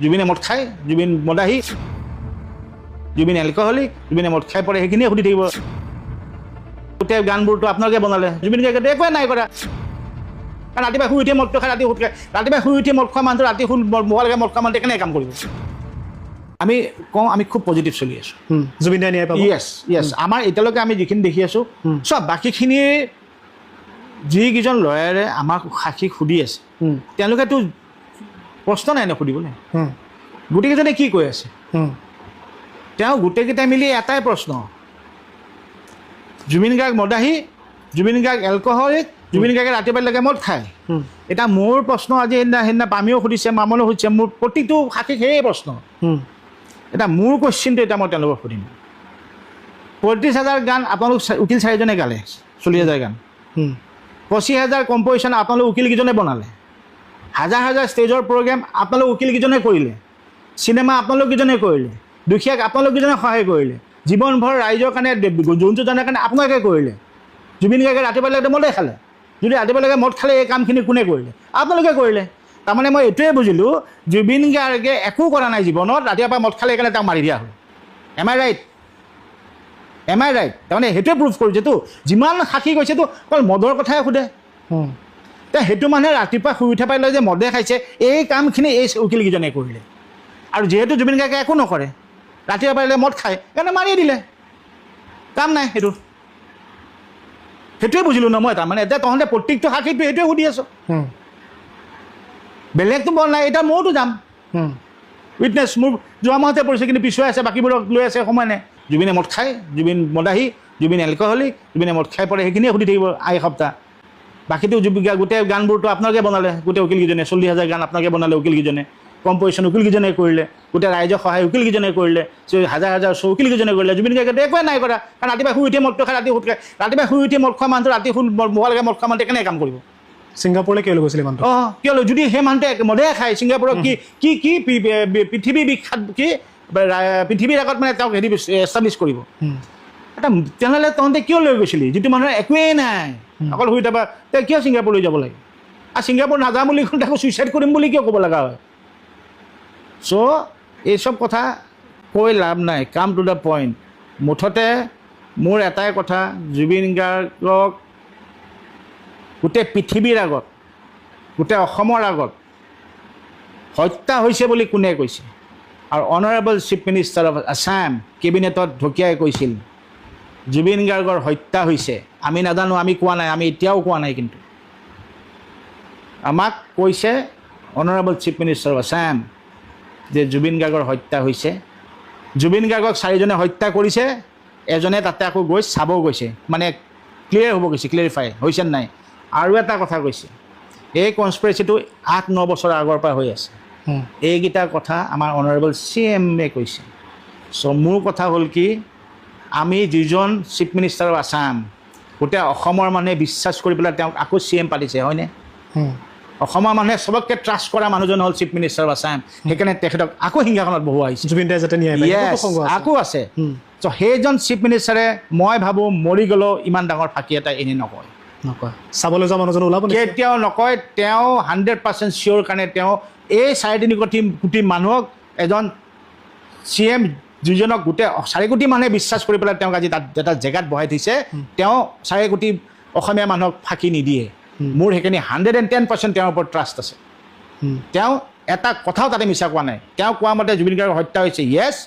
জুবিনে মদ খায়, জুবিন মদাহী, জুবিন এলকহলিক, জুবিনে মদ খাই পৰে, সেইখিনিয়ে সুধি থাকিব। গোটেই গানবোৰতো আপোনালোকে বনালে, জুবিন গাৰ্গে একোৱে নাই কৰা। কাৰণ ৰাতিপুৱা শুই উঠিয়ে মদটো খাই, ৰাতি সুধ খায়। ৰাতিপুৱা শুই উঠিয়ে মদ খোৱা মানুহটো ৰাতি মোবাইলকে মদ খোৱা মানুহটো কেনেকৈ কাম কৰিব? আমি কওঁ আমি খুব পজিটিভ চলি আছোঁ। জুবিন দাই ন্যায় পাব। য়েছ আমাৰ এতিয়ালৈকে আমি যিখিনি দেখি আছোঁ চব বাকীখিনি যিকেইজন লয়াৰে আমাক সাক্ষীক সুধি আছে তেওঁলোকেতো প্ৰশ্ন নাই নুসুধিবলৈ। গোটেইকেইজনে কি কৈ আছে? তেওঁ গোটেইকেইটাই মিলি এটাই প্ৰশ্ন, জুবিন গাৰ্গ মদাহী, জুবিন গাৰ্গ এলকহলিক, জুবিন গাৰ্গে ৰাতিপুৱালৈকে মদ খায়। এতিয়া মোৰ প্ৰশ্ন আজি সেইদিনা পামীয়েও সুধিছে, মামনেও সুধিছে, মোৰ প্ৰতিটো সাক্ষীক সেয়ে প্ৰশ্ন। এতিয়া মোৰ কুৱেশ্যনটো এতিয়া মই তেওঁলোকক সুধিম, 35,000 গান আপোনালোক উকিল 4জনে গালে, 40,000 গান, 25,000 কম্প'জিশ্যন আপোনালোক উকিলকেইজনে বনালে, হাজাৰ হাজাৰ ষ্টেজৰ প্ৰগ্ৰেম আপোনালোক উকিলকেইজনে কৰিলে, চিনেমা আপোনালোককেইজনে কৰিলে, দুখীয়াক আপোনালোককেইজনে সহায় কৰিলে, জীৱনভৰ ৰাইজৰ কাৰণে যোনটো জনাৰ কাৰণে আপোনালোকে কৰিলে। জুবিন গাৰ্গে ৰাতিপুৱালৈকে মদে খালে, যদি ৰাতিপুৱালৈকে মদ খালে এই কামখিনি কোনে কৰিলে? আপোনালোকে কৰিলে। তাৰমানে মই এইটোৱে বুজিলোঁ, জুবিন গাৰ্গে একো কৰা নাই জীৱনত, ৰাতিপুৱা মদ খালে সেইকাৰণে তেওঁক মাৰি দিয়া হ'ল। এম আই ৰাইট? তাৰমানে সেইটোৱে প্ৰুভ কৰিছেতো। যিমান সাক্ষী কৈছেতো অকল মদৰ কথাই সোধে। এতিয়া সেইটো মানুহে ৰাতিপুৱা শুই উঠা পাই লয় যে মদে খাইছে, এই কামখিনি এই উকিলকেইজনে কৰিলে। আৰু যিহেতু জুবিন গাৰ্গে একো নকৰে, ৰাতিপুৱা পাৰিলে মদ খায়, সেইকাৰণে মাৰিয়ে দিলে, কাম নাই সেইটো। সেইটোৱে বুজিলোঁ ন মই। তাৰমানে এতিয়া তহঁতে প্ৰত্যেকটো সাক্ষীটো সেইটোৱে সুধি আছোঁ, বেলেগটো বল নাই। এতিয়া ময়োতো যাম, উইটনেছ মোৰ যোৱা মাহতে পৰিছে, কিন্তু পিছুৱাই আছে, বাকীবোৰক লৈ আছে, সময় নাই। জুবিনে মদ খায়, জুবিন মদাহী, জুবিন এলকহলিক, জুবিনে মদ খাই পৰে, সেইখিনিয়ে সুধি থাকিব এসপ্তাহ। বাকীটো গোটেই গানবোৰতো আপোনালোকে বনালে, গোটেই উকিলকেইজনে, 40,000 গান আপোনালোকে বনালে উকিলকেইজনে, কম্প'জিশ্যন উকিলকেইজনে কৰিলে, গোটেই ৰাইজৰ সহায় উকিলকেইজনে কৰিলে, হাজাৰ হাজাৰ উকিলকেইজনে কৰিলে। জুবিন গাৰ্গে একোৱে নাই কৰা। কাৰণ ৰাতিপুৱা শুই উঠিয়ে মদটো খাই, ৰাতি সুধ খায়, ৰাতিপুৱা শুই উঠিয়ে মদ খোৱা মানুহটো ৰাতি মোবাইলকে মদ খোৱা মানুহটো কেনেকৈ কাম কৰিব? ছিংগাপুৰলৈ কিয় লৈ গৈছিলে মানুহটো? কিয় লৈ? যদি সেই মানুহটোৱে মদে খায়, ছিংগাপুৰত কি পৃথিৱী বিখ্যাত, কি পৃথিৱীৰ আগত মানে তেওঁক হেৰি এষ্টাব্লিছ কৰিব, এটা তেনেহ'লে তহঁতে কিয় লৈ গৈছিলি? যিটো মানুহৰ একোৱেই নাই, অকল শুই থাকা, তেওঁ কিয় ছিংগাপুৰ লৈ যাব লাগে? আৰু ছিংগাপুৰ নাযাওঁ বুলি ক'লে আকৌ ছুইচাইড কৰিম বুলি কিয় ক'ব লগা হয়? চ' এইচব কথা কৈ লাভ নাই, কাম টু দ্য পইণ্ট। মুঠতে মোৰ এটাই কথা, জুবিন গাৰ্গক গোটেই পৃথিৱীৰ আগত, গোটেই অসমৰ আগত হত্যা হৈছে বুলি কোনে কৈছে? আৰু honourable chief minister of Assam কেবিনেটত ঢকিয়াই কৈছিল জুবিন গাৰ্গৰ হত্যা হৈছে। আমি নাজানো, আমি কোৱা নাই, আমি এতিয়াও কোৱা নাই, কিন্তু আমাক কৈছে honourable chief minister of Assam যে জুবিন গাৰ্গৰ হত্যা হৈছে। জুবিন গাৰ্গক 4জনে হত্যা কৰিছে, এজনে তাতে আকৌ গৈ চাব গৈছে, মানে ক্লিয়াৰ হ'ব গৈছে, ক্লিয়াৰিফাই হৈছে নাই। আৰু এটা কথা কৈছে, এই কনস্পিৰেচিটো 8-9 বছৰ আগৰ পৰা হৈ আছে। এইকেইটা কথা আমাৰ অনাৰেবল CMে কৈছে। চ' মোৰ কথা হ'ল কি, আমি যিজন চিফ মিনিষ্টাৰ অফ আছাম, গোটেই অসমৰ মানুহে বিশ্বাস কৰি পেলাই তেওঁক আকৌ CM পাতিছে, হয়নে? অসমৰ মানুহে চবতকৈ ট্ৰাষ্ট কৰা মানুহজন হ'ল চিফ মিনিষ্টাৰ অফ আছাম, সেইকাৰণে তেখেতক আকৌ সিংহাসনত বহুৱা হৈছে। জুবিন দাই যাতে ন্যায় পায়, আকৌ আছে। চ' সেইজন চিফ মিনিষ্টাৰে মই ভাবোঁ মৰি গ'লেও ইমান ডাঙৰ ফাঁকি এটা এনেই নকয়, চাবলৈ যোৱা মানুহজন ওলাব, কেতিয়াও নকয়। তেওঁ 100% চিয়'ৰ কাৰণে তেওঁ এই 3.5 কোটি মানুহক, এজন CM যিজনক গোটেই 4 কোটি মানুহে বিশ্বাস কৰি পেলাই তেওঁক আজি তাত এটা জেগাত বহাই থৈছে, তেওঁ 4 কোটি অসমীয়া মানুহক ফাঁকি নিদিয়ে। মোৰ সেইখিনি 110% তেওঁৰ ওপৰত ট্ৰাষ্ট আছে। তেওঁ এটা কথাও তাতে মিছা কোৱা নাই। তেওঁ কোৱা মতে জুবিন গাৰ্গৰ হত্যা হৈছে, য়েছ।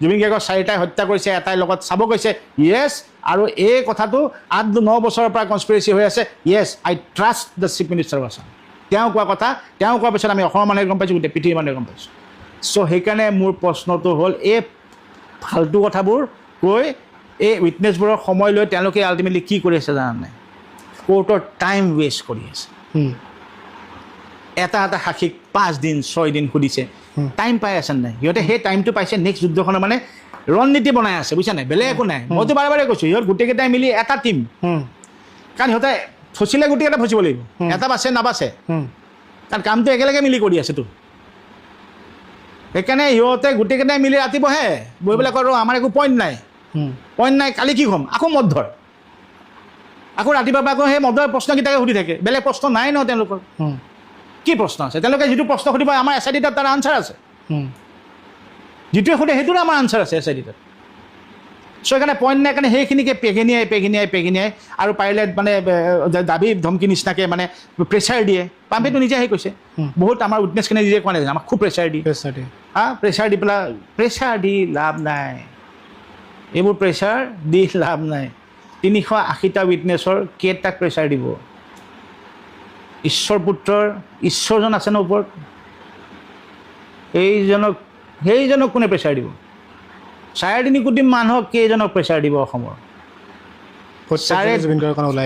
জুবিন গাৰ্গক 4টাই হত্যা কৰিছে, এটাই লগত চাব গৈছে, য়েছ। আৰু এই কথাটো 8-9 বছৰৰ পৰা কনস্পিৰেচি হৈ আছে, yes. I trust the chief minister of Assam. তেওঁ কোৱা কথা, তেওঁ কোৱাৰ পিছত আমি অসমৰ মানুহে গম পাইছোঁ, গোটেই পৃথিৱীৰ মানুহে গম পাইছোঁ। চ' সেইকাৰণে মোৰ প্ৰশ্নটো হ'ল, এই ফাল্টু কথাবোৰ কৈ এই উইটনেছবোৰৰ সময় লৈ তেওঁলোকে আল্টিমেটলি কি কৰি আছে জানা নাই? কোৰ্টৰ টাইম ৱেষ্ট কৰি আছে। এটা সাক্ষীক 5 দিন 6 দিন সুধিছে, টাইম পাই আছে নাই? সিহঁতে সেই টাইমটো পাইছে নেক্সট যুদ্ধখনৰ মানে ৰণনীতি বনাই আছে, বুজিছা নাই? বেলেগ একো নাই। মইতো বাৰে বাৰে কৈছোঁ, সিহঁত গোটেইকেইটাই মিলি এটা টিম। কাৰণ সিহঁতে ফচিলে গোটেইকেইটা ফচিব লাগিব, এটা বাচে নাবাচে, কাৰণ কামটো একেলগে মিলি কৰি আছেতো। সেইকাৰণে সিহঁতে গোটেইকেইটাই মিলি ৰাতি বহে, বহি পেলাই কয় আমাৰ একো পইণ্ট নাই, কালি কি ক'ম? আকৌ মদ ধৰ, আকৌ ৰাতিপুৱা আকৌ সেই মদৰ প্ৰশ্নকেইটাকে সুধি থাকে, বেলেগ প্ৰশ্ন নাই ন তেওঁলোকৰ। কি প্ৰশ্ন আছে? তেওঁলোকে যিটো প্ৰশ্ন সুধিব আমাৰ SIT তাৰ আনচাৰ আছে। যিটোৱে সোধে সেইটোৰে আমাৰ আনচাৰ আছে এছআইডিত চ' সেইকাৰণে পইণ্ট নাই কাৰণে সেইখিনিকে পেঘিনিয়াই আৰু পাৰিলে মানে দাবী ধমকি নিচিনাকৈ মানে প্ৰেছাৰ দিয়ে পাম্পেটো নিজে আহি কৈছে বহুত আমাৰ উইটনেছখিনি নিজে কোৱা নাই আমাক খুব প্ৰেছাৰ দিয়ে প্ৰেছাৰ দি পেলাই প্ৰেছাৰ দি লাভ নাই এইবোৰ প্ৰেছাৰ দি লাভ নাই 380টা উইটনেছৰ কেইটাক প্ৰেছাৰ দিব ঈশ্বৰ পুত্ৰৰ ঈশ্বৰজন আছে ন ওপৰত সেইজনক কোনে প্ৰেছাৰ দিব 3.5 কোটি মানুহক কেইজনক প্ৰেছাৰ দিব অসমৰ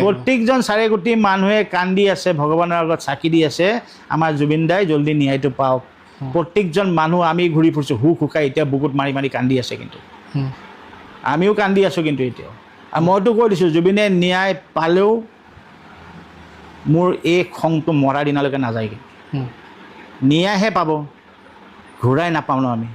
প্ৰত্যেকজন 4 কোটি মানুহে কান্দি আছে ভগৱানৰ আগত চাকি দি আছে আমাৰ জুবিন দাই জল্দি ন্যায়টো পাওক প্ৰত্যেকজন মানুহ আমি ঘূৰি ফুৰিছোঁ হুক হুকাই এতিয়া বুকুত মাৰি মাৰি কান্দি আছে কিন্তু আমিও কান্দি আছোঁ কিন্তু এতিয়াও আৰু মইতো কৈ দিছোঁ জুবিনে ন্যায় পালেও মোৰ এই খংটো মৰাৰ দিনালৈকে নাযায় কিন্তু ন্যায়হে পাব ঘূৰাই নাপাওঁ ন আমি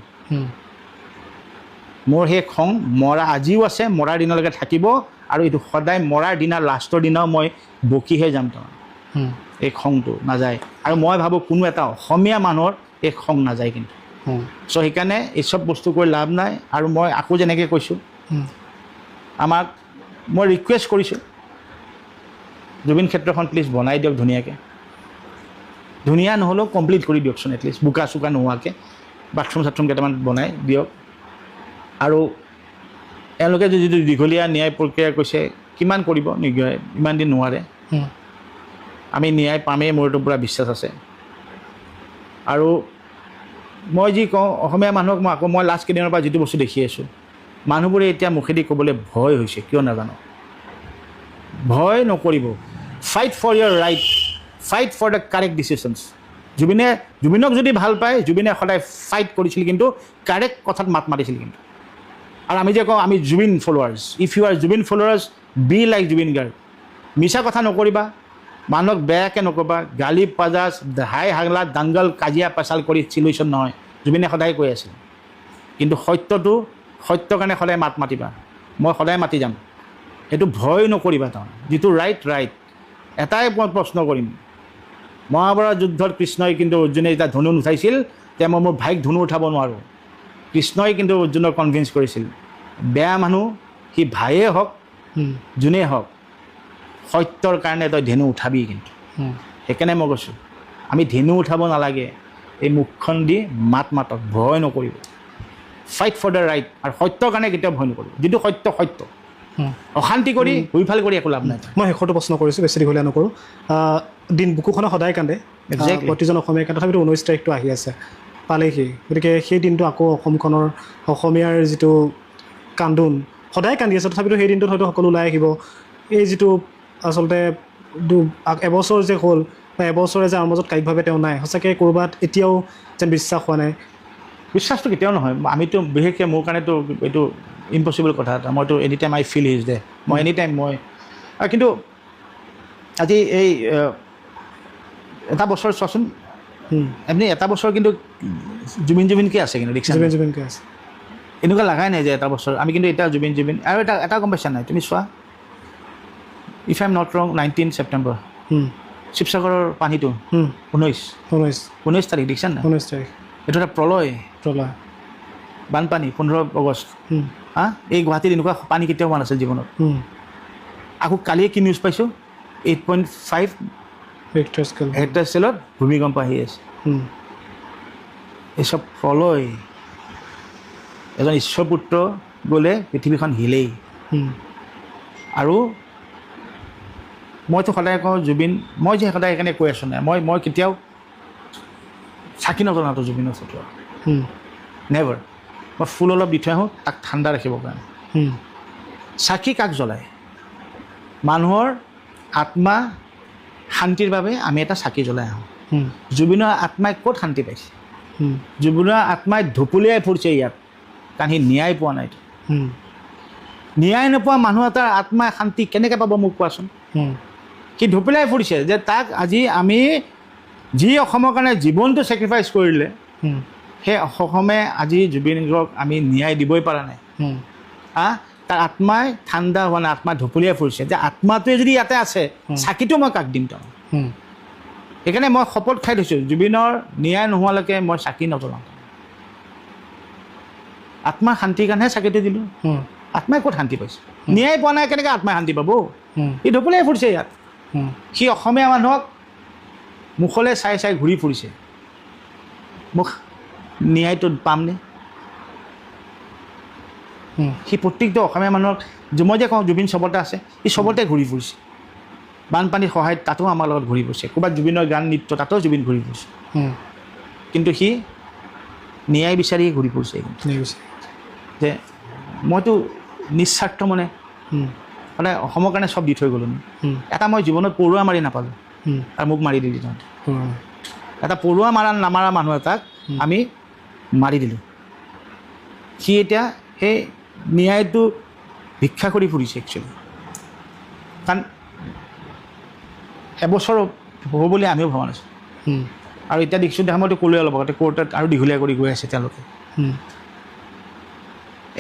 মোৰ সেই খং মৰা আজিও আছে মৰাৰ দিনলৈকে থাকিব আৰু এইটো সদায় মৰাৰ দিনা লাষ্টৰ দিনাও মই বকিহে যাম তাৰমানে এই খংটো নাযায় আৰু মই ভাবোঁ কোনো এটা অসমীয়া মানুহৰ এই খং নাযায় কিন্তু চ' সেইকাৰণে এই চব বস্তু কৰি লাভ নাই আৰু মই আকৌ যেনেকৈ কৈছোঁ আমাক মই ৰিকুৱেষ্ট কৰিছোঁ জুবিন ক্ষেত্ৰখন প্লিজ বনাই দিয়ক ধুনীয়াকৈ ধুনীয়া নহ'লেও কমপ্লিট কৰি দিয়কচোন এটলিষ্ট বোকা চোকা নোহোৱাকৈ বাথৰুম চাথৰুম কেইটামান বনাই দিয়ক আৰু এওঁলোকে যিটো দীঘলীয়া ন্যায় প্ৰক্ৰিয়া কৈছে কিমান কৰিব নিৰ্ণয় ইমান দিন নোৱাৰে আমি ন্যায় পামেই মোৰতো পূৰা বিশ্বাস আছে আৰু মই যি কওঁ অসমীয়া মানুহক মই লাষ্ট কেইদিনৰ পৰা যিটো বস্তু দেখি আছোঁ মানুহবোৰে এতিয়া মুখেদি ক'বলৈ ভয় হৈছে কিয় নাজানো ভয় নকৰিব fight for your right fight for the correct decisions জুবিনক যদি ভাল পায় জুবিনে সদায় ফাইট কৰিছিল কিন্তু কাৰেক্ট কথাত মাত মাতিছিল কিন্তু আৰু আমি যে কওঁ আমি Zubeen followers if you are Zubeen followers be like Zubeen Garg মিছা কথা নকৰিবা মানুহক বেয়াকৈ নকবা গালি পাজাজ হাই হাগলা দাংগল কাজিয়া পেচাল কৰি চিলুশ্যন নহয় জুবিনে সদায় কৈ আছিল কিন্তু সত্যৰ কাৰণে সদায় মাত মাতিবা মই সদায় মাতি যাম সেইটো ভয় নকৰিবা তাৰমানে যিটো ৰাইট এটাই মই প্ৰশ্ন কৰিম মহাভাৰত যুদ্ধত কৃষ্ণই কিন্তু অৰ্জুনে যেতিয়া ধনু নুঠাইছিল তেতিয়া মই মোৰ ভাইক ধনু উঠাব নোৱাৰোঁ কৃষ্ণই কিন্তু অৰ্জুনক কনভিন্স কৰিছিল বেয়া মানুহ সি ভাইয়ে হওক যোনেই হওক সত্যৰ কাৰণে তই ধেনু উঠাবি কিন্তু সেইকাৰণে মই কৈছোঁ আমি ধেনু উঠাব নালাগে এই মুখখন দি মাতক ভয় নকৰিব ফাইট ফৰ দ্য ৰাইট আৰু সত্যৰ কাৰণে কেতিয়াও ভয় নকৰিব যিটো সত্য অশান্তি কৰি ভুইফাল কৰি একো লাভ নাই মই শেষৰটো প্ৰশ্ন কৰিছোঁ বেছি দীঘলীয়া নকৰোঁ দিন বুকুখনে সদায় কান্দে প্ৰতিজন অসমীয়াই কান্দে তথাপিতো 19 তাৰিখটো আহি আছে পালেহি গতিকে সেই দিনটো আকৌ অসমখনৰ অসমীয়াৰ যিটো কান্দোন সদায় কান্দি আছে তথাপিতো সেই দিনটোত হয়তো সকলো ওলাই আহিব এই যিটো আচলতে এবছৰ যে হ'ল বা এবছৰে যে আমাৰ মাজত কায়িকভাৱে তেওঁ নাই সঁচাকৈ ক'ৰবাত এতিয়াও যেন বিশ্বাস হোৱা নাই বিশ্বাসটো কেতিয়াও নহয় আমিতো বিশেষকৈ মোৰ কাৰণেতো এইটো ইম্পচিবল কথা এটা মইতো এনি টাইম আই ফিল হিজ ডে মই এনি টাইম কিন্তু আজি এই এটা বছৰ চোৱাচোন আপুনি এটা বছৰ কিন্তু জুবিনকৈ আছে কিন্তু জুবিনকৈ আছে এনেকুৱা লাগাই নাই যে এটা বছৰ আমি কিন্তু এতিয়া জুবিন আৰু এটা গম পাইছা নাই তুমি চোৱা ইফ আই এম নট ৰং 19 ছেপ্টেম্বৰ শিৱসাগৰৰ পানীটো 19 তাৰিখ দেখিছা নাই 19 তাৰিখ এইটো এটা প্ৰলয় বানপানী 15 আগষ্ট এই গুৱাহাটীত এনেকুৱা পানী কেতিয়াও হোৱা নাছিল জীৱনত আকৌ কালিয়ে কি নিউজ পাইছোঁ 8.5 ৰেক্টাৰ স্কেলত ভূমিকম্প আহি আছে এইচব প্ৰলয় এজন ঈশ্বৰ পুত্ৰ গ'লে পৃথিৱীখন হিলেই আৰু মইতো সদায় কওঁ জুবিন মই যে সদায় সেইকাৰণে কৈ আছোঁ নাই মই কেতিয়াও চাকি নজ্বলাওঁতো জুবিনৰ ফটোত নেভাৰ মই ফুল অলপ দি থৈ আহোঁ তাক ঠাণ্ডা ৰাখিবৰ কাৰণে চাকি কাক জ্বলায় মানুহৰ আত্মা শান্তিৰ বাবে আমি এটা চাকি জ্বলাই আহোঁ জুবিনৰ আত্মাই ক'ত শান্তি পাইছে জুবিনৰ আত্মাই ঢুপুলিয়াই ফুৰিছে ইয়াত কাৰণ সি ন্যায় পোৱা নাই ন্যায় নোপোৱা মানুহ এটাৰ আত্মাই শান্তি কেনেকৈ পাব মোক কোৱাচোন সি ঢুপুলিয়াই ফুৰিছে যে তাক আজি আমি যি অসমৰ কাৰণে জীৱনটো ছেক্ৰিফাইচ কৰিলে সেই অসমে আজি জুবিনক আমি ন্যায় দিবই পৰা নাই তাৰ আত্মাই ঠাণ্ডা হোৱা নাই আত্মা ঢুপুলিয়াই ফুৰিছে যে আত্মাটোৱে যদি ইয়াতে আছে চাকিটো মই কাক দিম তাৰ সেইকাৰণে মই শপত খাই থৈছোঁ জুবিনৰ ন্যায় নোহোৱালৈকে মই চাকি নজ্বলাওঁ আত্মা শান্তিৰ কাৰণেহে চাকিটো দিলোঁ আত্মাই ক'ত শান্তি পাইছে ন্যায় পোৱা নাই কেনেকৈ আত্মাই শান্তি পাব সি ঢপলিয়াই ফুৰিছে ইয়াত সি অসমীয়া মানুহক মুখলৈ চাই চাই ঘূৰি ফুৰিছে মোক ন্যায়টো পামনে সি প্ৰত্যেকটো অসমীয়া মানুহক মই যে কওঁ জুবিন চবতে আছে সি চবতে ঘূৰি ফুৰিছে বানপানীৰ সহায়ত তাতো আমাৰ লগত ঘূৰি ফুৰিছে ক'ৰবাত জুবিনৰ গান নৃত্য তাতো জুবিন ঘূৰি ফুৰিছে কিন্তু সি ন্যায় বিচাৰিয়ে ঘূৰি ফুৰিছে যে মইতো নিস্বাৰ্থ মানে অসমৰ কাৰণে চব দি থৈ গ'লোঁ এটা মই জীৱনত পৰুৱা মাৰি নাপালোঁ আৰু মোক মাৰি দিলোঁ তহঁতে এটা পৰুৱা নামাৰা মানুহ এটাক আমি মাৰি দিলোঁ সি এতিয়া সেই ন্যায়টো ভিক্ষা কৰি ফুৰিছে একচুৱেলি কাৰণ এবছৰ হ'ব বুলি আমিও ভবা নাছিলোঁ আৰু এতিয়া দেখিছোঁ দেখা মইতো ক'লোৱে অলপ আগতে কোৰ্টত আৰু দীঘলীয়া কৰি গৈ আছে তেওঁলোকে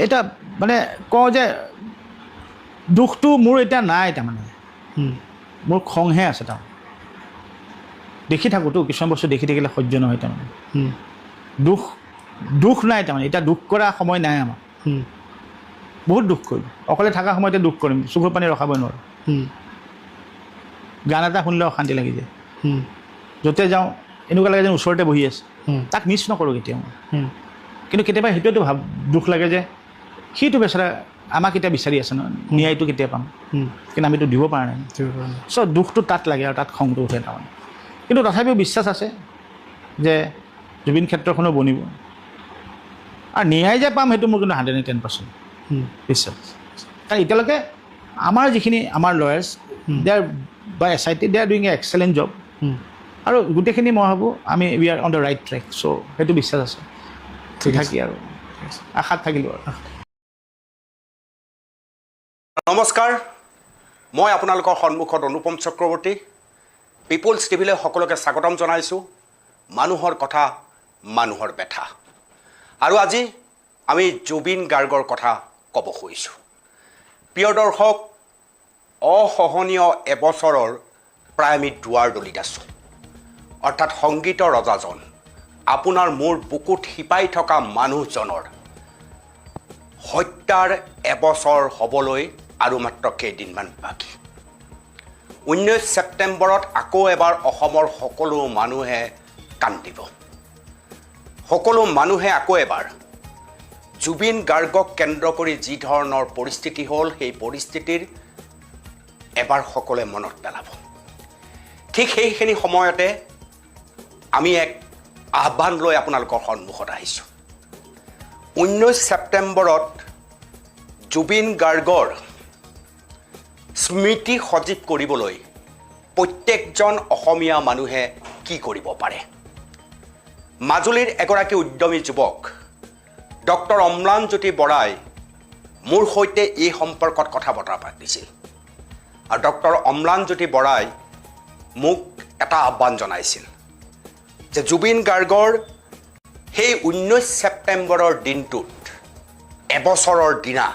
এটা মানে কওঁ যে দুখটো মোৰ এতিয়া নাই তাৰমানে মোৰ খংহে আছে তাৰ দেখি থাকোঁতো কিছুমান বস্তু দেখি থাকিলে সহ্য নহয় তাৰমানে দুখ নাই তাৰমানে এতিয়া দুখ কৰা সময় নাই আমাৰ বহুত দুখ কৰিম অকলে থকা সময়তে দুখ কৰিম চকুৰ পানী ৰখাব নোৱাৰোঁ গান এটা শুনিলে অশান্তি লাগি যায় য'তে যাওঁ এনেকুৱা লাগে যেন ওচৰতে বহি আছে তাক মিছ নকৰোঁ কেতিয়াও কিন্তু কেতিয়াবা সেইটোৱেতো দুখ লাগে যে সিটো বেচেৰা আমাক এতিয়া বিচাৰি আছে ন ন্যায়টো কেতিয়া পাম কিন্তু আমিতো দিব পৰা নাই চ' দুখটো তাত লাগে আৰু তাত খংটো উঠে তাৰমানে কিন্তু তথাপিও বিশ্বাস আছে যে জুবিন ক্ষেত্ৰখনো বনিব আৰু ন্যায় যে পাম সেইটো মোৰ কিন্তু 110% বিশ্বাস কাৰণ এতিয়ালৈকে আমাৰ যিখিনি আমাৰ লয়াৰ্ছ দে আৰ বা SIT they are doing a excellent job আৰু গোটেইখিনি মই ভাবোঁ আমি we are on the right track so' সেইটো বিশ্বাস আছে থাকি আৰু আশাত থাকিলোঁ আৰু নমস্কাৰ মই আপোনালোকৰ সন্মুখত অনুপম চক্ৰৱৰ্তী পিপলছ টিভিলৈ সকলোকে স্বাগতম জনাইছোঁ মানুহৰ কথা মানুহৰ ব্যথা আৰু আজি আমি জুবিন গাৰ্গৰ কথা ক'ব খুজিছোঁ প্ৰিয় দৰ্শক অসহনীয় এবছৰৰ প্ৰায় আমি দুৱাৰ দলিত আছোঁ অৰ্থাৎ সংগীতৰ ৰজাজন আপোনাৰ মোৰ বুকুত শিপাই থকা মানুহজনৰ হত্যাৰ এবছৰ হ'বলৈ আৰু মাত্ৰ কেইদিনমান বাকী 19 ছেপ্টেম্বৰত আকৌ এবাৰ অসমৰ সকলো মানুহে কান্দিব সকলো মানুহে আকৌ এবাৰ জুবিন গাৰ্গক কেন্দ্ৰ কৰি যি ধৰণৰ পৰিস্থিতি হ'ল সেই পৰিস্থিতিৰ এবাৰ সকলোৱে মনত পেলাব ঠিক সেইখিনি সময়তে আমি এক আহ্বান লৈ আপোনালোকৰ সন্মুখত আহিছোঁ 19 ছেপ্টেম্বৰত জুবিন গাৰ্গৰ স্মৃতি সজীৱ কৰিবলৈ প্ৰত্যেকজন অসমীয়া মানুহে কি কৰিব পাৰে মাজুলীৰ এগৰাকী উদ্যমী যুৱক ডক্টৰ অম্লানজ্যোতি বৰাই মোৰ সৈতে এই সম্পৰ্কত কথা বতৰা পাতিছিল আৰু ডক্টৰ অম্লানজ্যোতি বৰাই মোক এটা আহ্বান জনাইছিল যে জুবিন গাৰ্গৰ সেই 19 ছেপ্টেম্বৰৰ দিনটোত এবছৰৰ দিনা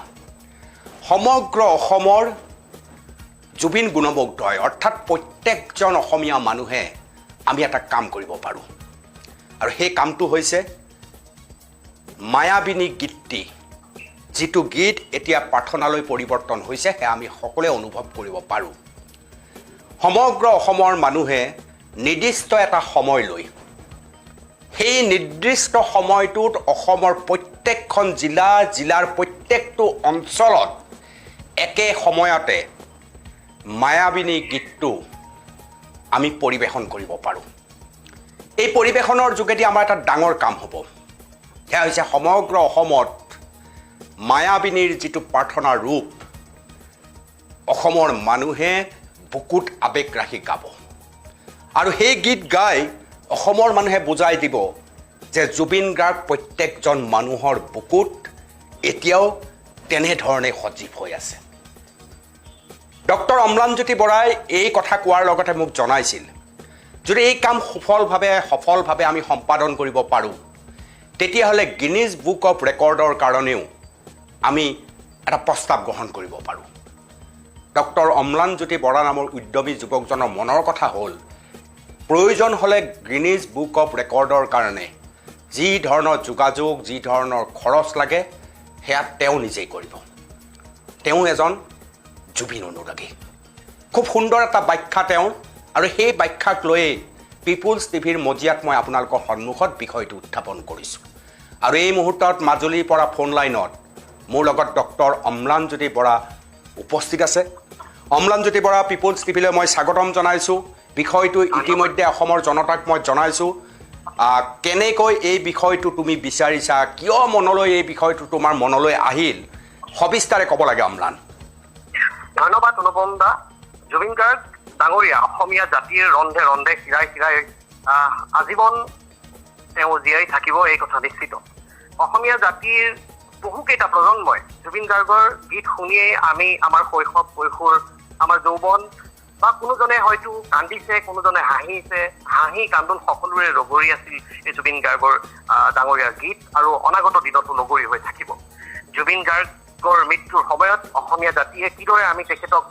সমগ্ৰ অসমৰ জুবিন গুণমুগ্ধই অৰ্থাৎ প্ৰত্যেকজন অসমীয়া মানুহে আমি এটা কাম কৰিব পাৰোঁ আৰু সেই কামটো হৈছে মায়াবিনী গীতটি যিটো গীত এতিয়া প্ৰাৰ্থনালৈ পৰিৱৰ্তন হৈছে সেয়া আমি সকলোৱে অনুভৱ কৰিব পাৰোঁ সমগ্ৰ অসমৰ মানুহে নিৰ্দিষ্ট এটা সময় লৈ সেই নিৰ্দিষ্ট সময়টোত অসমৰ প্ৰত্যেকখন জিলাৰ প্ৰত্যেকটো অঞ্চলত একে সময়তে মায়াবিনী গীতটো আমি পৰিৱেশন কৰিব পাৰোঁ এই পৰিৱেশনৰ যোগেদি আমাৰ এটা ডাঙৰ কাম হ'ব সেয়া হৈছে সমগ্ৰ অসমত মায়াবিনীৰ যিটো প্ৰাৰ্থনাৰ ৰূপ অসমৰ মানুহে বুকুত আবেগ ৰাখি গাব আৰু সেই গীত গাই অসমৰ মানুহে বুজাই দিব যে জুবিন গাৰ্গ প্ৰত্যেকজন মানুহৰ বুকুত এতিয়াও তেনেধৰণে সজীৱ হৈ আছে ডক্টৰ অম্লানজ্যোতি বৰাই এই কথা কোৱাৰ লগতে মোক জনাইছিল যদি এই কাম সফলভাৱে আমি সম্পাদন কৰিব পাৰোঁ তেতিয়াহ'লে গিনিজ বুক অফ ৰেকৰ্ডৰ কাৰণেও আমি এটা প্ৰস্তাৱ গ্ৰহণ কৰিব পাৰোঁ ডক্টৰ অম্লানজ্যোতি বৰা নামৰ উদ্যমী যুৱকজনৰ মনৰ কথা হ'ল প্ৰয়োজন হ'লে গিনিজ বুক অফ ৰেকৰ্ডৰ কাৰণে যি ধৰণৰ যোগাযোগ যি ধৰণৰ খৰচ লাগে সেয়া তেওঁ নিজেই কৰিব তেওঁ এজন জুবিন অনুৰাগী খুব সুন্দৰ এটা ব্যাখ্যা তেওঁৰ আৰু সেই ব্যাখ্যাক লৈয়ে পিপুলছ টিভিৰ মজিয়াত মই আপোনালোকৰ সন্মুখত বিষয়টো উত্থাপন কৰিছোঁ আৰু এই মুহূৰ্তত মাজুলীৰ পৰা ফোন লাইনত মোৰ লগত ডক্টৰ অম্লানজ্যোতি বৰা উপস্থিত আছে অম্লানজ্যোতি বৰা পিপুলছ টিভিলৈ মই স্বাগতম জনাইছোঁ বিষয়টো ইতিমধ্যে অসমৰ জনতাক মই জনাইছোঁ কেনেকৈ এই বিষয়টো তুমি বিচাৰিছা কিয় মনলৈ এই বিষয়টো তোমাৰ মনলৈ আহিল সবিস্তাৰে ক'ব লাগে অম্লান ধন্যবাদ অনুপম দা জুবিন গাৰ্গ ডাঙৰীয়া অসমীয়া জাতিৰ ৰন্ধে ৰন্ধে শিৰাই শিৰাই আজীৱন তেওঁ জীয়াই থাকিব এই কথা নিশ্চিত অসমীয়া জাতিৰ বহুকেইটা প্ৰজন্মই জুবিন গাৰ্গৰ গীত শুনিয়েই আমি আমাৰ শৈশৱ কৈশোৰ আমাৰ যৌৱন বা কোনোজনে হয়তো কান্দিছে কোনোজনে হাঁহিছে হাঁহি কান্দোন সকলোৰে লগৰী আছিল এই জুবিন গাৰ্গৰ ডাঙৰীয়াৰ গীত আৰু অনাগত দিনতো লগৰী হৈ থাকিব জুবিন গাৰ্গৰ মৃত্যুৰ সময়ত অসমীয়া জাতিয়ে কিদৰে আমি তেখেতক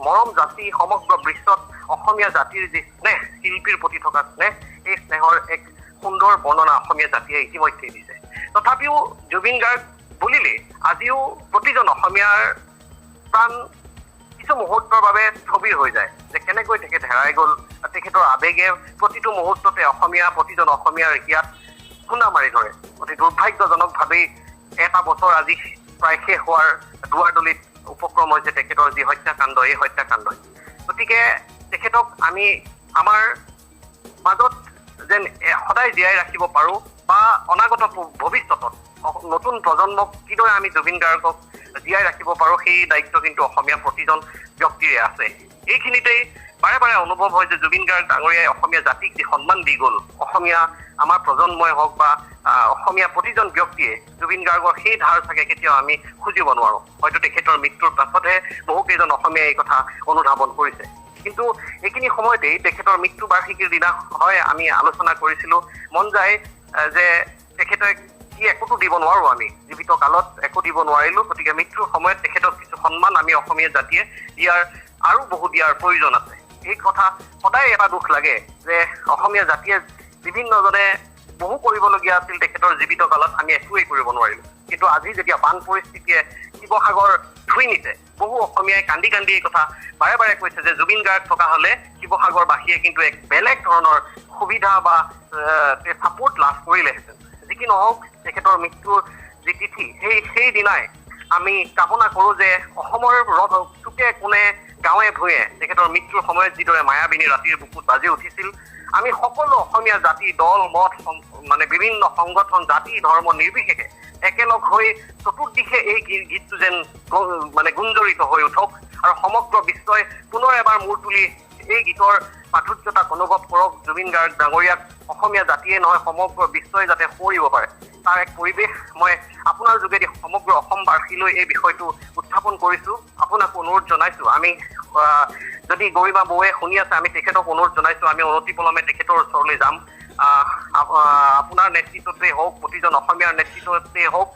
মৰম জাতি সমগ্ৰ বিশ্বত অসমীয়া জাতিৰ যি স্নেহ শিল্পীৰ প্ৰতি থকা স্নেহ এই স্নেহৰ এক সুন্দৰ বৰ্ণনা অসমীয়া জাতিয়ে ইতিমধ্যে দিছে তথাপিও জুবিন গাৰ্গ বুলিলে আজিও প্ৰতিজন অসমীয়াৰ প্ৰাণ কিছু মুহূৰ্তৰ বাবে স্থবিৰ হৈ যায় যে কেনেকৈ তেখেত হেৰাই গ'ল তেখেতৰ আৱেগে প্ৰতিটো মুহূৰ্ততে প্ৰতিজন অসমীয়াৰ হিয়াত খুন্দা মাৰি ধৰে অতি দুৰ্ভাগ্যজনকভাৱেই এটা বছৰ আজি প্ৰায় শেষ হোৱাৰ দুৱাৰদলিত উপক্ৰম হৈছে তেখেতৰ যি হত্যাকাণ্ড এই হত্যাকাণ্ডই গতিকে তেখেতক আমি আমাৰ মাজত যেন সদায় জীয়াই ৰাখিব পাৰোঁ বা অনাগত ভৱিষ্যতত নতুন প্ৰজন্মক কিদৰে আমি জুবিন গাৰ্গক জীয়াই ৰাখিব পাৰোঁ সেই দায়িত্ব কিন্তু অসমীয়া প্ৰতিজন ব্যক্তিৰে আছে এইখিনিতেই বাৰে বাৰে অনুভৱ হয় যে জুবিন গাৰ্গ ডাঙৰীয়াই অসমীয়া জাতিক যি সন্মান দি গ'ল অসমীয়া আমাৰ প্ৰজন্মই হওক বা অসমীয়া প্ৰতিজন ব্যক্তিয়ে জুবিন গাৰ্গৰ সেই ধাৰ চাগে কেতিয়াও আমি খুজিব নোৱাৰোঁ হয়তো তেখেতৰ মৃত্যুৰ পাছতহে বহুকেইজন অসমীয়াই এই কথা অনুধাৱন কৰিছে কিন্তু এইখিনি সময়তেই তেখেতৰ মৃত্যু বাৰ্ষিকীৰ দিনা হয় আমি আলোচনা কৰিছিলোঁ মন যায় যে তেখেতে কি একোটো দিব নোৱাৰোঁ আমি জীৱিত কালত একো দিব নোৱাৰিলোঁ গতিকে মৃত্যুৰ সময়ত তেখেতক কিছু সন্মান আমি অসমীয়া জাতিয়ে দিয়াৰ আৰু বহু দিয়াৰ প্ৰয়োজন আছে এই কথা সদায় এটা দুখ লাগে যে অসমীয়া জাতিয়ে বিভিন্নজনে বহু কৰিবলগীয়া আছিল তেখেতৰ জীৱিত কালত আমি একোৱেই কৰিব নোৱাৰিলোঁ কিন্তু আজি যেতিয়া বান পৰিস্থিতিয়ে শিৱসাগৰ ধুই নিছে বহু অসমীয়াই কান্দি কান্দি এই কথা বাৰে বাৰে কৈছে যে জুবিন গাৰ্গ থকা হ'লে শিৱসাগৰবাসীয়ে কিন্তু এক বেলেগ ধৰণৰ সুবিধা বা ছাপোৰ্ট লাভ কৰিলেহেঁতেন যি কি নহওক তেখেতৰ মৃত্যুৰ যি তিথি সেই দিনাই আমি কামনা কৰোঁ যে অসমৰ চুকে কোণে গাঁৱে ভূঞে তেখেতৰ মৃত্যুৰ সময়ত যিদৰে মায়াবিনী ৰাতিৰ বুকুত বাজি উঠিছিল আমি সকলো অসমীয়া জাতি দল মত মানে বিভিন্ন সংগঠন জাতি ধৰ্ম নিৰ্বিশেষে একেলগ হৈ চতুৰ্দিশে এই গীতটো যেন মানে গুঞ্জৰিত হৈ উঠক আৰু সমগ্ৰ বিশ্বই পুনৰ এবাৰ মূৰ তুলি এই গীতৰ মাধুৰ্যতাক অনুভৱ কৰক জুবিন গাৰ্গ ডাঙৰীয়াক অসমীয়া জাতিয়ে নহয় সমগ্ৰ বিশ্বই যাতে সোঁৱৰিব পাৰে তাৰ এক পৰিৱেশ মই আপোনাৰ যোগেদি সমগ্ৰ অসমবাসীলৈ এই বিষয়টো উত্থাপন কৰিছোঁ আপোনাক অনুৰোধ জনাইছোঁ আমি যদি গৰিমা বৌৱে শুনি আছে আমি তেখেতক অনুৰোধ জনাইছোঁ আমি অনতিপলমে তেখেতৰ ওচৰলৈ যাম আপোনাৰ নেতৃত্বতেই হওক প্ৰতিজন অসমীয়াৰ নেতৃত্বতেই হওক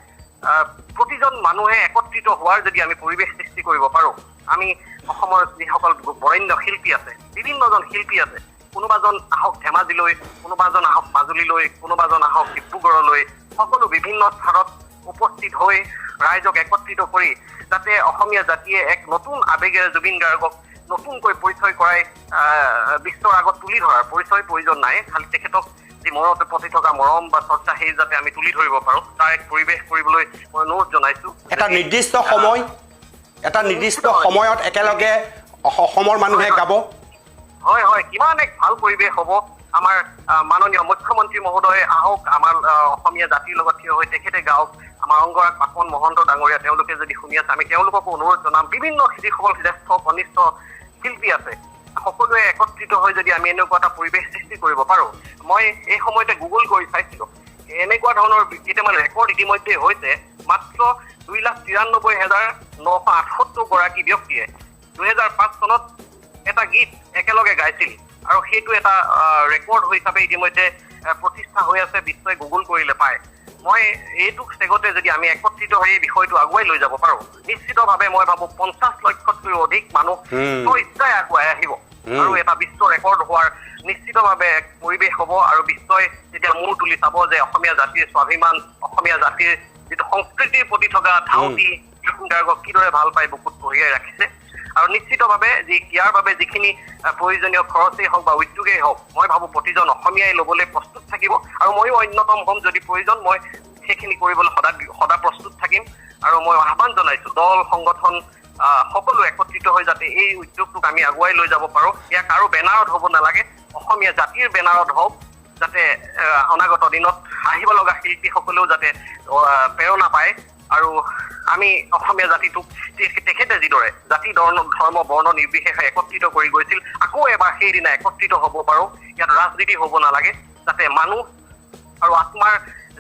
প্ৰতিজন মানুহে একত্ৰিত হোৱাৰ যদি আমি পৰিৱেশ সৃষ্টি কৰিব পাৰোঁ আমি অসমৰ যিসকল বৰেণ্য শিল্পী আছে বিভিন্নজন শিল্পী আছে কোনোবাজন আহক ধেমাজিলৈ কোনোবাজন আহক মাজুলীলৈ কোনোবাজন আহক ডিব্ৰুগড়লৈ সকলো বিভিন্ন স্থানত উপস্থিত হৈ ৰাইজক একত্ৰিত কৰি যাতে অসমীয়া জাতিয়ে এক নতুন আৱেগেৰে জুবিন গাৰ্গক নতুনকৈ পৰিচয় কৰাই বিশ্বৰ আগত তুলি ধৰাৰ পৰিচয় প্ৰয়োজন নাই খালি তেখেতক যি মনতে প্ৰতি থকা মৰম বা চৰ্চা সেই যাতে আমি তুলি ধৰিব পাৰোঁ তাৰ এক পৰিৱেশ কৰিবলৈ মই অনুৰোধ জনাইছোঁ এটা নিৰ্দিষ্ট সময়ত একেলগে অসমৰ মানুহে গাব হয় হয় কিমান এক ভাল পৰিৱেশ হ'ব আমাৰ মাননীয় মুখ্যমন্ত্ৰী মহোদয় আহক আমাৰ অসমীয়া জাতিৰ লগত থিয় হৈ তেখেতে গাওক আমাৰ অংগৰাগ পাপন মহন্ত ডাঙৰীয়া তেওঁলোকে যদি শুনি আছে আমি তেওঁলোককো অনুৰোধ জনাম বিভিন্ন যিসকল জ্যেষ্ঠ কনিষ্ঠ শিল্পী আছে সকলোৱে একত্ৰিত হৈ যদি আমি এনেকুৱা এটা পৰিৱেশ সৃষ্টি কৰিব পাৰোঁ মই এই সময়তে গুগল কৰি চাইছিলোঁ এনেকুৱা ধৰণৰ কেইটামান ৰেকৰ্ড ইতিমধ্যে হৈছে মাত্ৰ 2,93,978 গৰাকী ব্যক্তিয়ে 2005 চনত এটা গীত একেলগে গাইছিল আৰু সেইটো এটা ৰেকৰ্ড হিচাপে ইতিমধ্যে প্ৰতিষ্ঠা হৈ আছে বিশ্বই গুগল কৰিলে পায় মই এইটোক চেগতে যদি আমি একত্ৰিত হৈ এই বিষয়টো আগুৱাই লৈ যাব পাৰোঁ নিশ্চিতভাৱে মই ভাবোঁ 50 লক্ষতকৈও অধিক মানুহ ইচ্ছাই আগুৱাই আহিব আৰু এটা বিশ্ব ৰেকৰ্ড হোৱাৰ নিশ্চিতভাৱে এক পৰিৱেশ হ'ব আৰু বিশ্বই যেতিয়া মূৰ তুলি চাব যে অসমীয়া জাতিৰ স্বাভিমান অসমীয়া জাতিৰ যিটো সংস্কৃতিৰ প্ৰতি থকা ধাউতি জুবিন গাৰ্গক কিদৰে ভাল পাই বুকুত কঢ়িয়াই ৰাখিছে আৰু নিশ্চিতভাৱে ইয়াৰ বাবে যিখিনি প্ৰয়োজনীয় খৰচেই হওক বা উদ্যোগেই হওক মই ভাবোঁ প্ৰতিজন অসমীয়াই ল'বলৈ প্ৰস্তুত থাকিব আৰু ময়ো অন্যতম হ'ম যদি প্ৰয়োজন মই সেইখিনি কৰিবলৈ সদা প্ৰস্তুত থাকিম আৰু মই আহ্বান জনাইছোঁ দল সংগঠন সকলো একত্ৰিত হৈ যাতে এই উদ্যোগটোক আমি আগুৱাই লৈ যাব পাৰোঁ ইয়াক আৰু বেনাৰত হ'ব নালাগে অসমীয়া জাতিৰ বেনাৰত হওক যাতে অনাগত দিনত আহিব লগা শিল্পীসকলেও যাতে প্ৰেৰণা পায় আৰু আমি অসমীয়া জাতিটোক তেখেতে যিদৰে জাতি ধৰ্ম বৰ্ণ নিৰ্বিশেষে একত্ৰিত কৰি গৈছিল আকৌ এবাৰ সেইদিনা একত্ৰিত হ'ব পাৰোঁ ইয়াত ৰাজনীতি হ'ব নালাগে যাতে মানুহ আৰু আত্মাৰ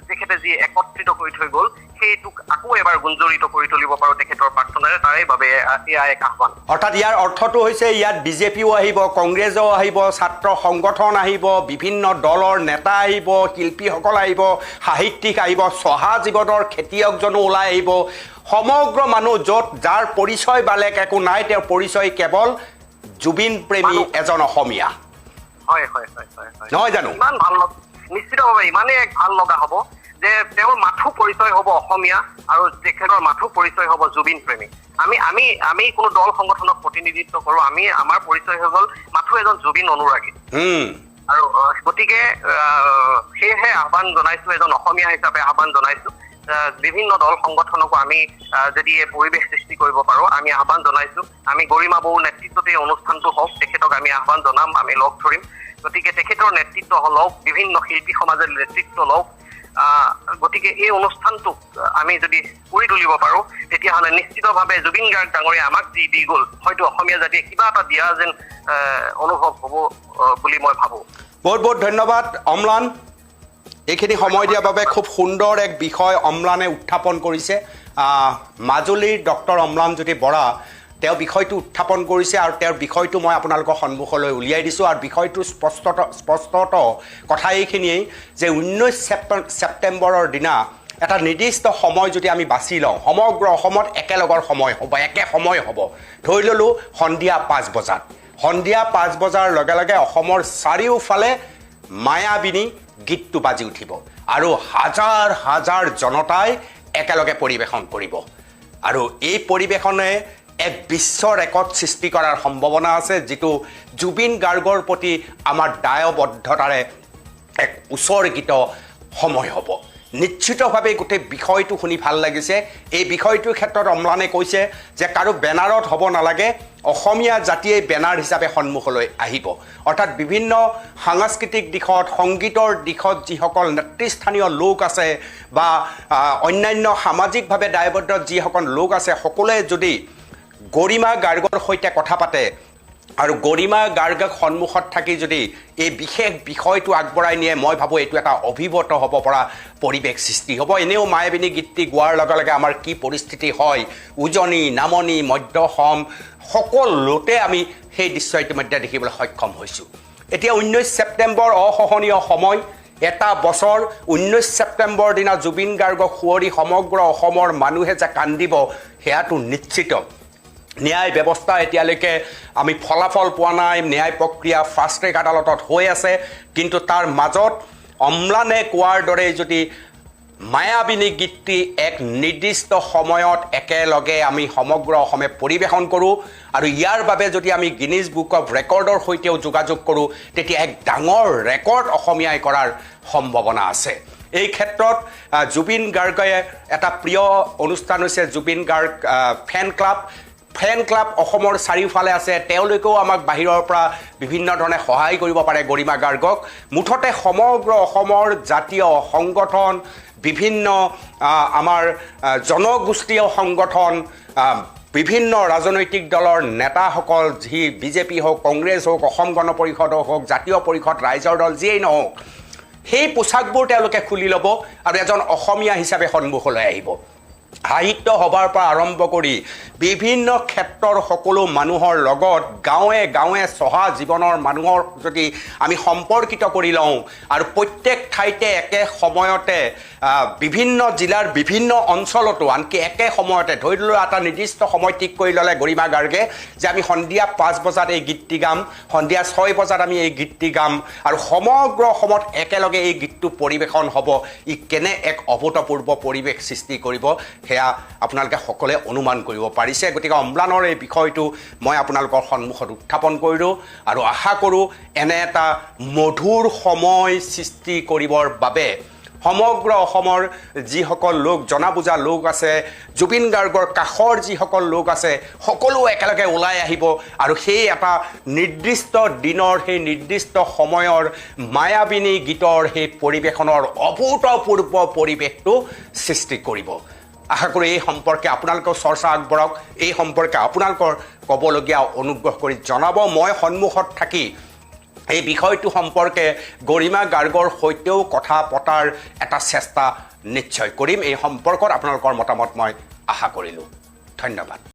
তেখেতে যি একত্ৰিত কৰি থৈ গ'ল সেইটোক আকৌ এবাৰ গুঞ্জৰিত কৰি তুলিব পাৰোঁ তেখেতৰ প্ৰাৰ্থনাৰে তাৰে বাবে এয়া এক আহ্বান অৰ্থাৎ ইয়াৰ অৰ্থটো হৈছে ইয়াত বিজেপিও আহিব কংগ্ৰেছো আহিব ছাত্ৰ সংগঠন আহিব বিভিন্ন দলৰ নেতা আহিব শিল্পীসকল আহিব সাহিত্যিক আহিব চহা জীৱনৰ খেতিয়কজনো ওলাই আহিব সমগ্ৰ মানুহ য'ত যাৰ পৰিচয় বেলেগ একো নাই তেওঁৰ পৰিচয় কেৱল জুবিন প্ৰেমী এজন অসমীয়া হয় নহয় জানো ইমান ভাল নিশ্চিতভাৱে ইমানেই এক ভাল লগা হ'ব যে তেওঁৰ মাথো পৰিচয় হ'ব অসমীয়া আৰু তেখেতৰ মাথো পৰিচয় হ'ব জুবিন প্ৰেমী আমি কোনো দল সংগঠনক প্ৰতিনিধিত্ব কৰোঁ আমাৰ পৰিচয় হৈ গ'ল মাথো এজন জুবিন অনুৰাগী আৰু গতিকে সেয়েহে আহ্বান জনাইছোঁ এজন অসমীয়া হিচাপে আহ্বান জনাইছোঁ বিভিন্ন দল সংগঠনকো আমি যদি এই পৰিৱেশ সৃষ্টি কৰিব পাৰোঁ আমি আহ্বান জনাইছোঁ আমি গৰিমা বৌৰ নেতৃত্বতে এই অনুষ্ঠানটো হওক তেখেতক আমি আহ্বান জনাম আমি লগ ধৰিম গতিকে তেখেতৰ নেতৃত্ব লওক বিভিন্ন শিল্পী সমাজৰ নেতৃত্ব লওক গতিকে এই অনুষ্ঠানটোক আমি যদি কৰি তুলিব পাৰোঁ তেতিয়াহ'লে নিশ্চিতভাৱে জুবিন গাৰ্গ ডাঙৰীয়া আমাক যি দি গ'ল হয়তো অসমীয়া জাতিয়ে কিবা এটা দিয়া যেন অনুভৱ হ'ব বুলি মই ভাবোঁ বহুত বহুত ধন্যবাদ অম্লান এইখিনি সময় দিয়াৰ বাবে খুব সুন্দৰ এক বিষয় অম্লানে উত্থাপন কৰিছে মাজুলীৰ ডক্টৰ অম্লানজ্যোতি বৰা তেওঁ বিষয়টো উত্থাপন কৰিছে আৰু তেওঁৰ বিষয়টো মই আপোনালোকৰ সন্মুখলৈ উলিয়াই দিছোঁ আৰু বিষয়টো স্পষ্টত কথা এইখিনিয়েই যে 19 ছেপ্টেম্বৰৰ দিনা এটা নিৰ্দিষ্ট সময় যদি আমি বাছি লওঁ সমগ্ৰ অসমত একেলগৰ সময় হ'ব একে সময় হ'ব ধৰি ল'লোঁ সন্ধিয়া 5 বজাত সন্ধিয়া 5 বজাৰ লগে লগে অসমৰ চাৰিওফালে মায়াবিনী গীতটো বাজি উঠিব আৰু হাজাৰ হাজাৰ জনতাই একেলগে পৰিৱেশন কৰিব আৰু এই পৰিৱেশনে এক বিশ্ব ৰেকৰ্ড সৃষ্টি কৰাৰ সম্ভাৱনা আছে যিটো জুবিন গাৰ্গৰ প্ৰতি আমাৰ দায়বদ্ধতাৰে এক উৎসৰ্গিত সময় হ'ব নিশ্চিতভাৱে গোটেই বিষয়টো শুনি ভাল লাগিছে এই বিষয়টোৰ ক্ষেত্ৰত অম্লানে কৈছে যে কাৰো বেনাৰত হ'ব নালাগে অসমীয়া জাতিয়ে বেনাৰ হিচাপে সন্মুখলৈ আহিব অৰ্থাৎ বিভিন্ন সাংস্কৃতিক দিশত সংগীতৰ দিশত যিসকল নেতৃস্থানীয় লোক আছে বা অন্যান্য সামাজিকভাৱে দায়বদ্ধ যিসকল লোক আছে সকলোৱে যদি গৰিমা গাৰ্গৰ সৈতে কথা পাতে আৰু গৰিমা গাৰ্গক সন্মুখত থাকি যদি এই বিশেষ বিষয়টো আগবঢ়াই নিয়ে মই ভাবোঁ এইটো এটা অভিভূত হ'ব পৰা পৰিৱেশ সৃষ্টি হ'ব এনেও মায়াবিনী গীতটি গোৱাৰ লগে লগে আমাৰ কি পৰিস্থিতি হয় উজনি নামনি মধ্যসম সকলোতে আমি সেই দৃশ্য ইতিমধ্যে দেখিবলৈ সক্ষম হৈছোঁ এতিয়া 19 ছেপ্টেম্বৰ অসহনীয় সময় এটা বছৰ 19 ছেপ্টেম্বৰ দিনা জুবিন গাৰ্গক সুঁৱৰি সমগ্ৰ অসমৰ মানুহে যে কান্দিব সেয়াটো নিশ্চিত ন্যায় ব্যৱস্থা এতিয়ালৈকে আমি ফলাফল পোৱা নাই ন্যায় প্ৰক্ৰিয়া ফাষ্ট ট্ৰেক আদালতত হৈ আছে কিন্তু তাৰ মাজত অম্লানে কোৱাৰ দৰে যদি মায়াবিনী গীতটি এক নিৰ্দিষ্ট সময়ত একেলগে আমি সমগ্ৰ অসমে পৰিৱেশন কৰোঁ আৰু ইয়াৰ বাবে যদি আমি গিনিজ বুক অফ ৰেকৰ্ডৰ সৈতেও যোগাযোগ কৰোঁ তেতিয়া এক ডাঙৰ ৰেকৰ্ড অসমীয়াই কৰাৰ সম্ভাৱনা আছে এই ক্ষেত্ৰত জুবিন গাৰ্গে এটা প্ৰিয় অনুষ্ঠান হৈছে জুবিন গাৰ্গ ফেন ক্লাব অসমৰ চাৰিওফালে আছে তেওঁলোকেও আমাক বাহিৰৰ পৰা বিভিন্ন ধৰণে সহায় কৰিব পাৰে গৰিমা গাৰ্গক মুঠতে সমগ্ৰ অসমৰ জাতীয় সংগঠন বিভিন্ন আমাৰ জনগোষ্ঠীয় সংগঠন বিভিন্ন ৰাজনৈতিক দলৰ নেতাসকল যি বিজেপি হওক কংগ্ৰেছ হওক অসম গণ পৰিষদ হওক জাতীয় পৰিষদ ৰাইজৰ দল যিয়েই নহওক সেই পোচাকবোৰ তেওঁলোকে খুলি ল'ব আৰু এজন অসমীয়া হিচাপে সন্মুখলৈ আহিব সাহিত্য সভাৰ পৰা আৰম্ভ কৰি বিভিন্ন ক্ষেত্ৰৰ সকলো মানুহৰ লগত গাঁৱে গাঁৱে চহা জীৱনৰ মানুহৰ যদি আমি সম্পৰ্কিত কৰি লওঁ আৰু প্ৰত্যেক ঠাইতে একে সময়তে বিভিন্ন জিলাৰ বিভিন্ন অঞ্চলতো আনকি একে সময়তে ধৰি লোৱা এটা নিৰ্দিষ্ট সময় ঠিক কৰি ল'লে গৰিমা গাৰ্গে যে আমি সন্ধিয়া 5 বজাত এই গীতটি গাম, সন্ধিয়া 6 বজাত আমি এই গীতটি গাম আৰু সমগ্ৰ অসমত একেলগে এই গীতটো পৰিৱেশন হ'ব। ই কেনে এক অভূতপূৰ্ব পৰিৱেশ সৃষ্টি কৰিব সেয়া আপোনালোকে সকলোৱে অনুমান কৰিব পাৰিছে। গতিকে অম্লানৰ এই বিষয়টো মই আপোনালোকৰ সন্মুখত উত্থাপন কৰিলোঁ আৰু আশা কৰোঁ এনে এটা মধুৰ সময় সৃষ্টি কৰিবৰ বাবে সমগ্ৰ অসমৰ যিসকল লোক জনা বুজা লোক আছে, জুবিন গাৰ্গৰ কাষৰ যিসকল লোক আছে, সকলো একেলগে ওলাই আহিব আৰু সেই এটা নিৰ্দিষ্ট দিনৰ সেই নিৰ্দিষ্ট সময়ৰ মায়াবিনী গীতৰ সেই পৰিৱেশনৰ অভূতপূৰ্ব পৰিৱেশটো সৃষ্টি কৰিব। আশা কৰোঁ এই সম্পৰ্কে আপোনালোকেও চৰ্চা আগবঢ়াওক, এই সম্পৰ্কে আপোনালোকৰ ক'বলগীয়া অনুগ্ৰহ কৰি জনাব। মই সন্মুখত থাকি এই বিষয়টো সম্পৰ্কে গৰিমা গাৰ্গৰ সৈতেও কথা পতাৰ এটা চেষ্টা নিশ্চয় কৰিম। এই সম্পৰ্কত আপোনালোকৰ মতামত মই আশা কৰিলোঁ। ধন্যবাদ।